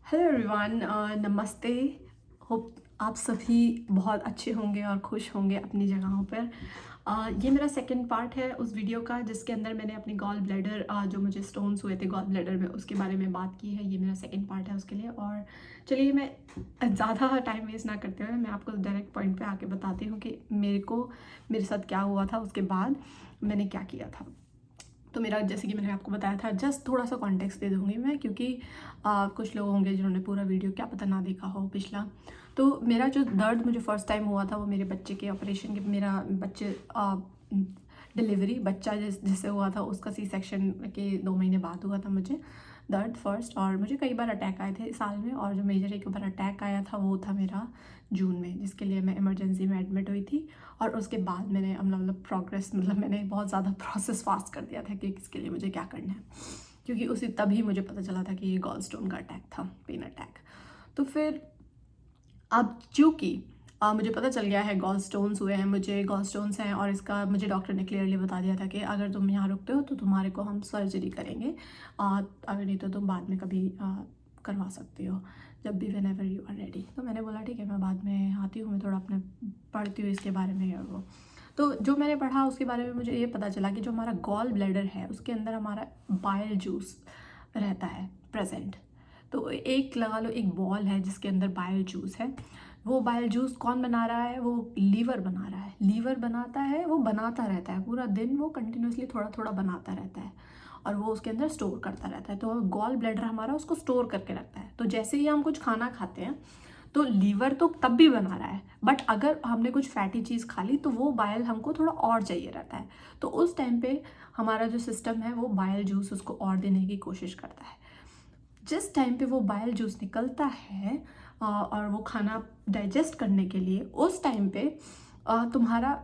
Hello everyone, नमस्ते। Hope आप सभी बहुत अच्छे होंगे और खुश होंगे अपनी जगहों पर। ये मेरा सेकंड पार्ट है उस वीडियो का जिसके अंदर मैंने अपनी गॉल ब्लैडर जो मुझे स्टोन्स हुए थे गॉल ब्लैडर में उसके बारे में बात की है। ये मेरा सेकंड पार्ट है उसके लिए। और चलिए मैं ज़्यादा टाइम वेस्ट ना करते हुए मैं आपको डायरेक्ट पॉइंट पे आके बताती हूँ कि मेरे साथ क्या हुआ था, उसके बाद मैंने क्या किया था। तो मेरा जैसे कि मैंने आपको बताया था, जस्ट थोड़ा सा कॉन्टेक्स्ट दे दूँगी मैं, क्योंकि कुछ लोग होंगे जिन्होंने पूरा वीडियो क्या पता ना देखा हो पिछला। तो मेरा जो दर्द मुझे फ़र्स्ट टाइम हुआ था वो मेरे बच्चे के ऑपरेशन के, मेरा बच्चे डिलीवरी बच्चा जिससे हुआ था उसका सी सेक्शन के 2 महीने बाद हुआ था मुझे दर्द फर्स्ट। और मुझे कई बार अटैक आए थे साल में, और जो मेजर एक बार अटैक आया था वो था मेरा जून में, जिसके लिए मैं इमरजेंसी में एडमिट हुई थी। और उसके बाद मैंने मैंने बहुत ज़्यादा प्रोसेस फास्ट कर दिया था कि किसके लिए मुझे क्या करना है, क्योंकि उसी तभी मुझे पता चला था कि ये गॉल स्टोन का अटैक था, पेन अटैक। तो फिर अब चूँकि मुझे पता चल गया है गॉल स्टोन्स हुए हैं, मुझे गॉल स्टोन्स हैं, और इसका मुझे डॉक्टर ने क्लियरली बता दिया था कि अगर तुम यहाँ रुकते हो तो तुम्हारे को हम सर्जरी करेंगे, अगर नहीं तो तुम बाद में कभी करवा सकते हो, जब भी whenever you are ready. तो मैंने बोला ठीक है, मैं बाद में आती हूँ, मैं थोड़ा अपने पढ़ती हूँ इसके बारे में और वो। तो जो मैंने पढ़ा उसके बारे में मुझे ये पता चला कि जो हमारा गॉल ब्लैडर है उसके अंदर हमारा बाइल जूस रहता है प्रेजेंट। तो एक लगा लो एक बॉल है जिसके अंदर बाइल जूस है। वो बाइल जूस कौन बना रहा है? वो लीवर बना रहा है। लीवर बनाता है, वो बनाता रहता है पूरा दिन, वो कंटिन्यूसली थोड़ा थोड़ा बनाता रहता है और वो उसके अंदर स्टोर करता रहता है। तो गॉल ब्लैडर हमारा उसको स्टोर करके रखता है। तो जैसे ही हम कुछ खाना खाते हैं तो लीवर तो तब भी बना रहा है, बट अगर हमने कुछ फैटी चीज़ खा ली तो वो बाइल हमको थोड़ा और चाहिए रहता है। तो उस टाइम पे हमारा जो सिस्टम है वो बाइल जूस उसको और देने की कोशिश करता है। जिस टाइम पे वो बाइल जूस निकलता है और वो खाना डाइजेस्ट करने के लिए, उस टाइम पे तुम्हारा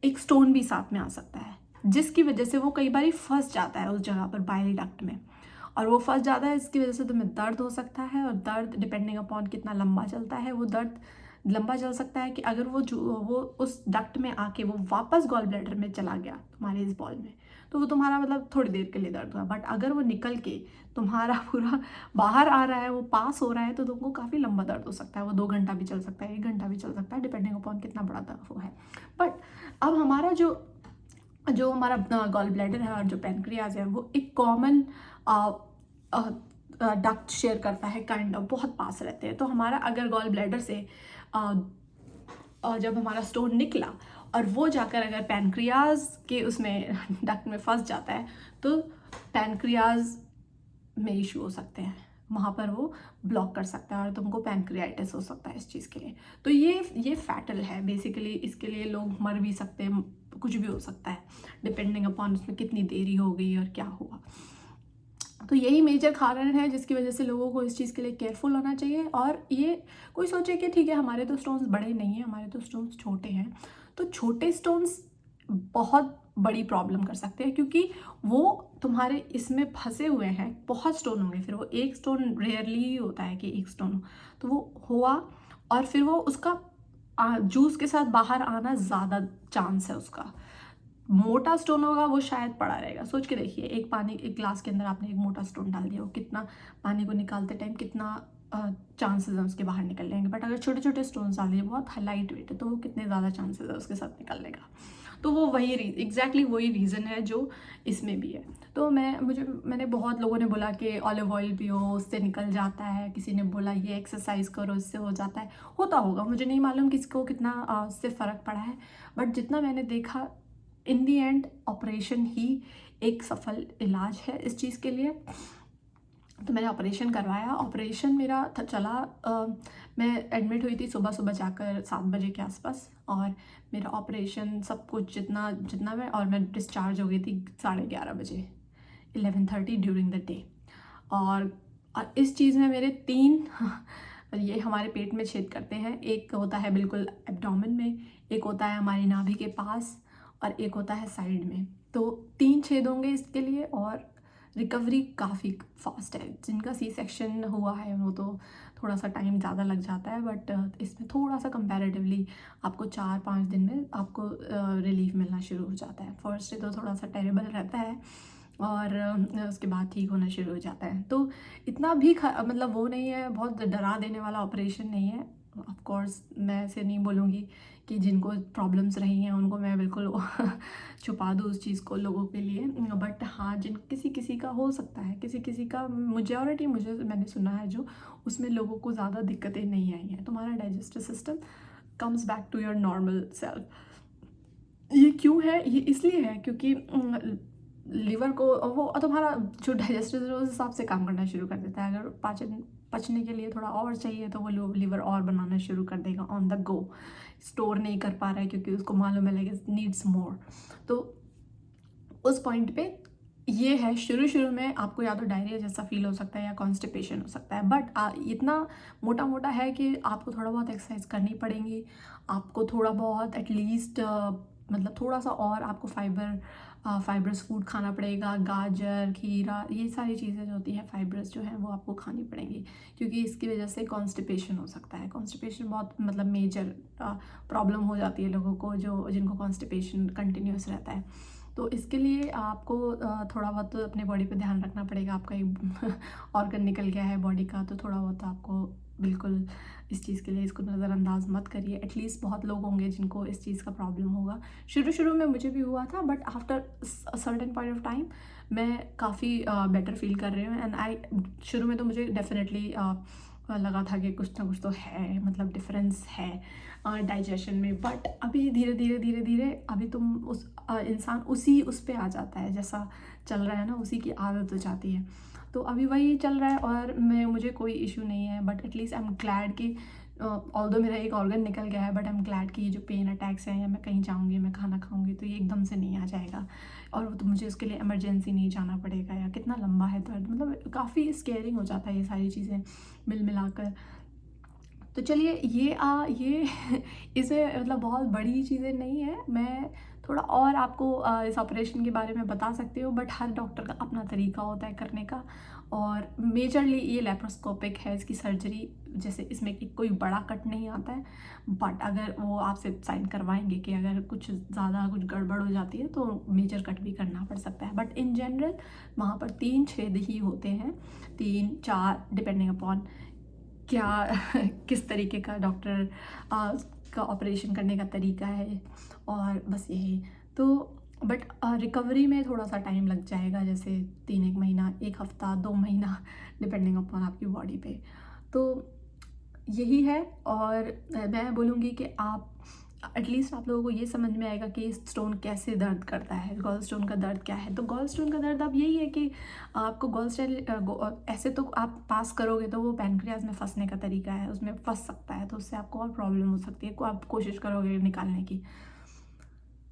एक स्टोन भी साथ में आ सकता है, जिसकी वजह से वो कई बार फंस जाता है उस जगह पर बाइल डक्ट में। और वो फंस जाता है, इसकी वजह से तुम्हें दर्द हो सकता है, और दर्द डिपेंडिंग अपॉन कितना लंबा चलता है, वो दर्द लंबा चल सकता है कि अगर वो उस डक्ट में आके वो वापस गॉल ब्लैडर में चला गया तुम्हारे इस बॉल में, तो वो तुम्हारा मतलब थोड़ी देर के लिए दर्द हुआ। बट अगर वो निकल के तुम्हारा पूरा बाहर आ रहा है, वो पास हो रहा है, तो तुमको काफ़ी लंबा दर्द हो सकता है। वो 2 घंटा भी चल सकता है, 1 घंटा भी चल सकता है, डिपेंडिंग अपॉन कितना बड़ा दर्द वो है। बट अब हमारा जो जो हमारा गॉल ब्लैडर है और जो पैनक्रियाज है वो एक कॉमन डक्ट शेयर करता है, काइंड ऑफ बहुत पास रहते हैं। तो हमारा अगर गॉल ब्लैडर से जब हमारा स्टोन निकला और वो जाकर अगर पैनक्रियाज के उसमें डक्ट में फंस जाता है, तो पैनक्रियाज में इशू हो सकते हैं, वहाँ पर वो ब्लॉक कर सकता है और तुमको पैनक्रियाइटिस हो सकता है इस चीज़ के लिए। तो ये फैटल है बेसिकली, इसके लिए लोग मर भी सकते हैं, कुछ भी हो सकता है डिपेंडिंग अपॉन उसमें कितनी देरी हो गई और क्या हुआ। तो यही मेजर कारण है जिसकी वजह से लोगों को इस चीज़ के लिए केयरफुल होना चाहिए। और ये कोई सोचे कि ठीक है हमारे तो स्टोन्स बड़े नहीं हैं, हमारे तो स्टोन्स छोटे हैं, तो छोटे स्टोन्स बहुत बड़ी प्रॉब्लम कर सकते हैं, क्योंकि वो तुम्हारे इसमें फंसे हुए हैं। बहुत स्टोन होंगे, फिर वो एक स्टोन रेयरली ही होता है कि एक स्टोन हो, तो वो हुआ और फिर वो उसका जूस के साथ बाहर आना ज़्यादा चांस है उसका। मोटा स्टोन होगा वो शायद पड़ा रहेगा। सोच के देखिए, एक ग्लास के अंदर आपने एक मोटा स्टोन डाल दिया, वो कितना पानी को निकालते टाइम कितना चांसेस हैं उसके बाहर निकल जाएंगे। बट अगर छोटे छोटे स्टोन्स डाल दिए, बहुत लाइट वेट है, तो वो कितने ज़्यादा चांसेस है उसके साथ निकलने का। तो वो वही एग्जैक्टली वही रीज़न है जो इसमें भी है। तो मैंने बहुत लोगों ने बोला कि ऑलिव ऑयल पियो उससे निकल जाता है, किसी ने बोला ये एक्सरसाइज करो इससे हो जाता है। होता होगा, मुझे नहीं मालूम किसको कितना उससे फ़र्क पड़ा है, बट जितना मैंने देखा इन दी एंड ऑपरेशन ही एक सफल इलाज है इस चीज़ के लिए। तो मैंने ऑपरेशन करवाया। ऑपरेशन मेरा चला, मैं एडमिट हुई थी सुबह सुबह जाकर 7 बजे के आसपास, और मेरा ऑपरेशन सब कुछ जितना जितना और मैं डिस्चार्ज हो गई थी 11:30 बजे, 11:30 ड्यूरिंग द डे। और इस चीज़ में मेरे 3 ये हमारे पेट में छेद करते हैं। एक होता है बिल्कुल एब्डोमेन में, एक होता है हमारी नाभि के पास, और एक होता है साइड में। तो 3 छेद होंगे इसके लिए, और रिकवरी काफ़ी फास्ट है। जिनका सी सेक्शन हुआ है वो तो थोड़ा सा टाइम ज़्यादा लग जाता है, बट इसमें थोड़ा सा कंपैरेटिवली आपको 4-5 दिन में आपको रिलीफ मिलना शुरू हो जाता है। फर्स्ट डे तो थोड़ा सा टेरेबल रहता है, और उसके बाद ठीक होना शुरू हो जाता है। तो इतना भी मतलब वो नहीं है, बहुत डरा देने वाला ऑपरेशन नहीं है। ऑफ कोर्स मैं ऐसे नहीं बोलूँगी कि जिनको प्रॉब्लम्स रही हैं उनको मैं बिल्कुल छुपा दूँ उस चीज़ को लोगों के लिए, बट हाँ, जिन किसी किसी का हो सकता है, किसी किसी का मेजॉरिटी मुझे मैंने सुना है जो उसमें लोगों को ज़्यादा दिक्कतें नहीं आई हैं। तुम्हारा digestive system comes back to your normal self. ये क्यों है? ये इसलिए है क्योंकि लिवर को वो तुम्हारा जो डाइजेस्टिव है उस हिसाब से काम करना शुरू कर देता है। अगर पाचन पचने के लिए थोड़ा और चाहिए तो वो लिवर और बनाना शुरू कर देगा ऑन द गो। स्टोर नहीं कर पा रहा है क्योंकि उसको मालूम है लाइक इट नीड्स मोर। तो उस पॉइंट पे ये है, शुरू शुरू में आपको या तो डायरिया जैसा फील हो सकता है या कॉन्स्टिपेशन हो सकता है, बट इतना मोटा मोटा है कि आपको थोड़ा बहुत एक्सरसाइज करनी पड़ेगी। आपको थोड़ा बहुत एटलीस्ट मतलब थोड़ा सा और आपको फाइबरस फूड खाना पड़ेगा। गाजर, खीरा, ये सारी चीज़ें जो होती हैं फाइबरस जो हैं वो आपको खानी पड़ेंगी, क्योंकि इसकी वजह से कॉन्स्टिपेशन हो सकता है। कॉन्स्टिपेशन बहुत मतलब मेजर प्रॉब्लम हो जाती है लोगों को जिनको कॉन्स्टिपेशन कंटिन्यूस रहता है। तो इसके लिए आपको थोड़ा बहुत अपने बॉडी पे ध्यान रखना पड़ेगा। आपका एक ऑर्गन निकल गया है बॉडी का, तो थोड़ा बहुत आपको बिल्कुल इस चीज़ के लिए इसको नज़रअंदाज मत करिए। एटलीस्ट बहुत लोग होंगे जिनको इस चीज़ का प्रॉब्लम होगा। शुरू शुरू में मुझे भी हुआ था, but after certain point of time मैं काफ़ी बेटर फील कर रही हूँ। एंड शुरू में तो मुझे डेफिनेटली लगा था कि कुछ ना कुछ तो है, मतलब डिफरेंस है डाइजेशन में, बट अभी धीरे धीरे धीरे धीरे अभी तुम उस इंसान उस पे आ जाता है, जैसा चल रहा है ना उसी की आदत हो जाती है। तो अभी वही चल रहा है और मुझे कोई इशू नहीं है, but at least I am glad कि ऑल्दो मेरा एक ऑर्गन निकल गया है, बट आई एम ग्लैड कि ये जो पेन अटैक्स हैं या मैं कहीं जाऊँगी, मैं खाना खाऊँगी तो ये एकदम से नहीं आ जाएगा, और वो तो मुझे उसके लिए इमरजेंसी नहीं जाना पड़ेगा। या कितना लंबा है दर्द, मतलब काफ़ी स्केयरिंग हो जाता है ये सारी चीज़ें मिल मिलाकर। तो चलिए ये इसमें मतलब बहुत बड़ी चीज़ें नहीं है। मैं थोड़ा और आपको इस ऑपरेशन के बारे में बता सकती हूँ, बट हर डॉक्टर का अपना तरीका होता है करने का। और मेजरली ये लेप्रोस्कोपिक है, इसकी सर्जरी जैसे इसमें कोई बड़ा कट नहीं आता है, बट अगर वो आपसे साइन करवाएंगे कि अगर कुछ ज़्यादा कुछ गड़बड़ हो जाती है तो मेजर कट भी करना पड़ सकता है। बट इन जनरल वहाँ पर 3 छेद ही होते हैं, 3-4 डिपेंडिंग अपॉन क्या किस तरीके का डॉक्टर का ऑपरेशन करने का तरीका है, और बस यही। तो बट रिकवरी में थोड़ा सा टाइम लग जाएगा, जैसे 3-1 महीना, 1 हफ्ता, 2 महीना, डिपेंडिंग अपॉन आपकी बॉडी पे। तो यही है। और मैं बोलूँगी कि आप एटलीस्ट आप लोगों को ये समझ में आएगा कि स्टोन कैसे दर्द करता है, गॉल स्टोन का दर्द क्या है। तो गॉल स्टोन का दर्द अब यही है कि आपको गॉल स्टोन ऐसे तो आप पास करोगे तो वो पैनक्रियाज में फंसने का तरीका है, उसमें फंस सकता है, तो उससे आपको और प्रॉब्लम हो सकती है। आप कोशिश करोगे निकालने की,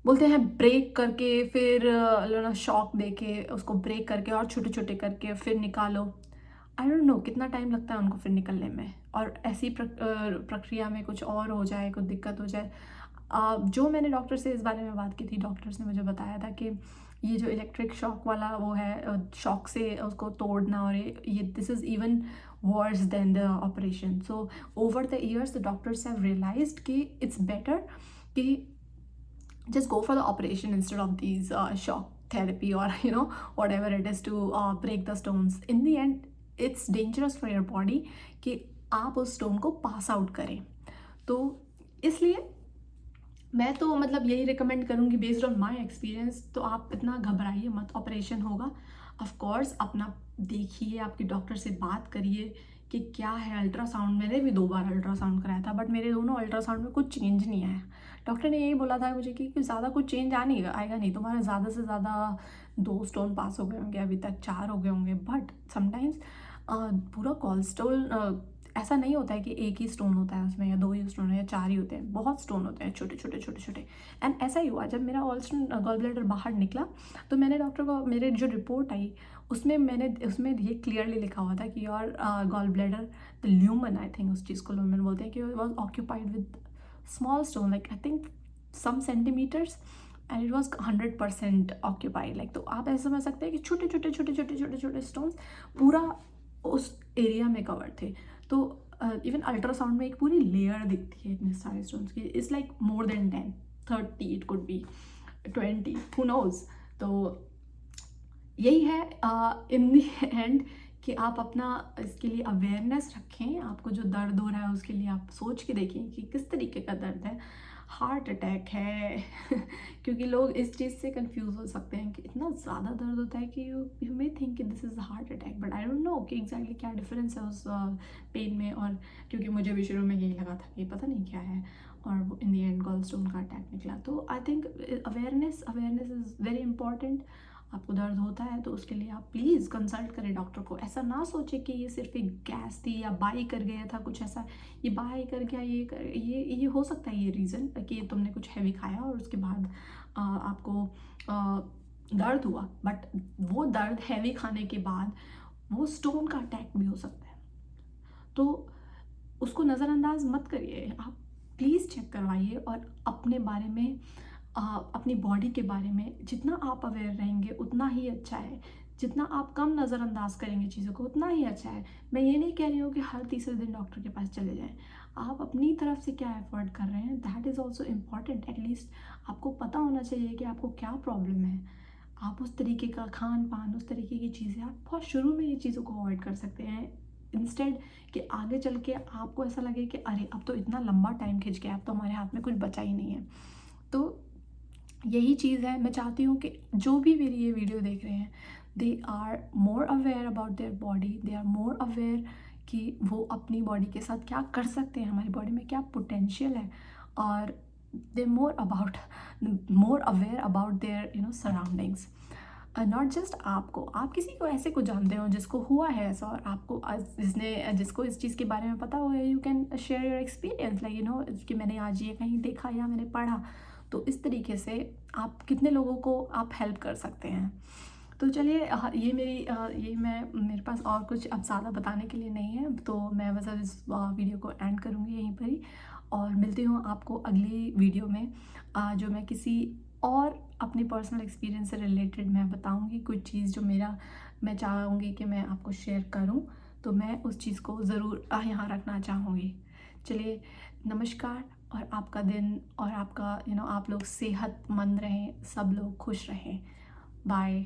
बोलते हैं ब्रेक करके फिर शॉक दे के उसको ब्रेक करके और छोटे छोटे करके फिर निकालो। आई डोंट नो कितना टाइम लगता है उनको फिर निकलने में, और ऐसी प्रक्रिया में कुछ और हो जाए, कुछ दिक्कत हो जाए। जो मैंने डॉक्टर से इस बारे में बात की थी, डॉक्टर्स ने मुझे बताया था कि ये जो इलेक्ट्रिक शॉक वाला वो है, शॉक से उसको तोड़ना, और ये this is even worse than the operation. So over the years the doctors have realised कि इट्स बेटर कि just go for the operation instead of these shock therapy, or whatever it is to break the stones. In the end it's dangerous for your body कि आप उस stone को pass out करें। तो इसलिए मैं तो मतलब यही रिकमेंड करूँगी बेस्ड ऑन माय एक्सपीरियंस। तो आप इतना घबराइए मत, ऑपरेशन होगा ऑफ कोर्स, अपना देखिए, आपके डॉक्टर से बात करिए कि क्या है। अल्ट्रासाउंड, मैंने भी 2 बार अल्ट्रासाउंड कराया था, बट मेरे दोनों अल्ट्रासाउंड में कुछ चेंज नहीं आया। डॉक्टर ने यही बोला था मुझे कि ज़्यादा कुछ चेंज आएगा नहीं, तुम्हारा ज़्यादा से ज़्यादा 2 स्टोन पास हो गए होंगे, अभी तक 4 हो गए होंगे। बट समटाइम्स पूरा कोलेस्ट्रॉल ऐसा नहीं होता है कि एक ही स्टोन होता है उसमें, या 2 ही स्टोन है, या 4 ही होते हैं, बहुत स्टोन होते हैं छोटे छोटे छोटे छोटे। एंड ऐसा ही हुआ जब मेरा गॉल ब्लैडर बाहर निकला, तो मैंने डॉक्टर को, मेरे जो रिपोर्ट आई उसमें ये क्लियरली लिखा हुआ था कि your gall bladder the lumen, I think उस चीज़ को ल्यूमन बोलते हैं, कि was occupied with small stone, like I think some centimetres, and it was 100% occupied. Like, तो आप ऐसा समझ सकते हैं कि छोटे छोटे छोटे छोटे छोटे छोटे स्टोन्स पूरा उस एरिया में कवर थे। तो इवन अल्ट्रासाउंड में एक पूरी लेयर दिखती है इतने सारे स्टोन्स की। It's like more than 10, 30, it could be 20, who knows. तो यही है इन द एंड कि आप अपना इसके लिए अवेयरनेस रखें। आपको जो दर्द हो रहा है उसके लिए आप सोच के देखें कि किस तरीके का दर्द है। हार्ट अटैक है क्योंकि लोग इस चीज़ से कंफ्यूज हो सकते हैं कि इतना ज़्यादा दर्द होता है कि यू मे थिंक कि this is heart attack, but I don't know कि एग्जैक्टली क्या डिफरेंस है उस पेन में। और क्योंकि मुझे भी शुरू में यही लगा था कि पता नहीं क्या है, और वो इन दी एंड गॉल स्टोन का अटैक निकला। तो I think awareness is very important. आपको दर्द होता है तो उसके लिए आप प्लीज़ कंसल्ट करें डॉक्टर को। ऐसा ना सोचे कि ये सिर्फ एक गैस थी या बाई कर गया था कुछ ऐसा, ये बाई कर गया, ये हो सकता है ये रीज़न कि तुमने कुछ हैवी खाया और उसके बाद आपको दर्द हुआ। बट वो दर्द हैवी खाने के बाद वो स्टोन का अटैक भी हो सकता है। तो उसको नज़रअंदाज मत करिए, आप प्लीज़ चेक करवाइए। और अपने बारे में अपनी बॉडी के बारे में जितना आप अवेयर रहेंगे उतना ही अच्छा है। जितना आप कम नज़रअंदाज करेंगे चीज़ों को उतना ही अच्छा है। मैं ये नहीं कह रही हूँ कि हर तीसरे दिन डॉक्टर के पास चले जाएं। आप अपनी तरफ से क्या एफर्ट कर रहे हैं, that is also important. At least आपको पता होना चाहिए कि आपको क्या प्रॉब्लम है। आप उस तरीके का खान पान, उस तरीके की चीज़ें आप बहुत शुरू में ये चीज़ों को अवॉइड कर सकते हैं, इंस्टेड कि आगे चल के आपको ऐसा लगे कि अरे अब तो इतना लंबा टाइम खिंच गया, अब तो हमारे हाथ में कुछ बचा ही नहीं है। तो यही चीज़ है, मैं चाहती हूँ कि जो भी मेरी ये वीडियो देख रहे हैं, they are more aware about their body, they are more aware कि वो अपनी बॉडी के साथ क्या कर सकते हैं, हमारी बॉडी में क्या पोटेंशियल है। और they more aware about their surroundings. Not just आपको, आप किसी को ऐसे को जानते हो जिसको हुआ है ऐसा, और आपको जिसको इस चीज़ के बारे में पता हो, you can share your experience like कि मैंने आज ये कहीं देखा या मैंने पढ़ा। तो इस तरीके से आप कितने लोगों को आप हेल्प कर सकते हैं। तो चलिए ये मेरे पास और कुछ अब ज़्यादा बताने के लिए नहीं है, तो मैं बस अब इस वीडियो को एंड करूँगी यहीं पर ही। और मिलती हूँ आपको अगली वीडियो में, जो मैं किसी और अपनी पर्सनल एक्सपीरियंस से रिलेटेड मैं बताऊँगी कुछ चीज़ जो मैं चाहूँगी कि मैं आपको शेयर करूँ। तो मैं उस चीज़ को ज़रूर यहाँ रखना चाहूँगी। चलिए, नमस्कार। और आपका दिन और आपका आप लोग सेहतमंद रहें, सब लोग खुश रहें। बाय।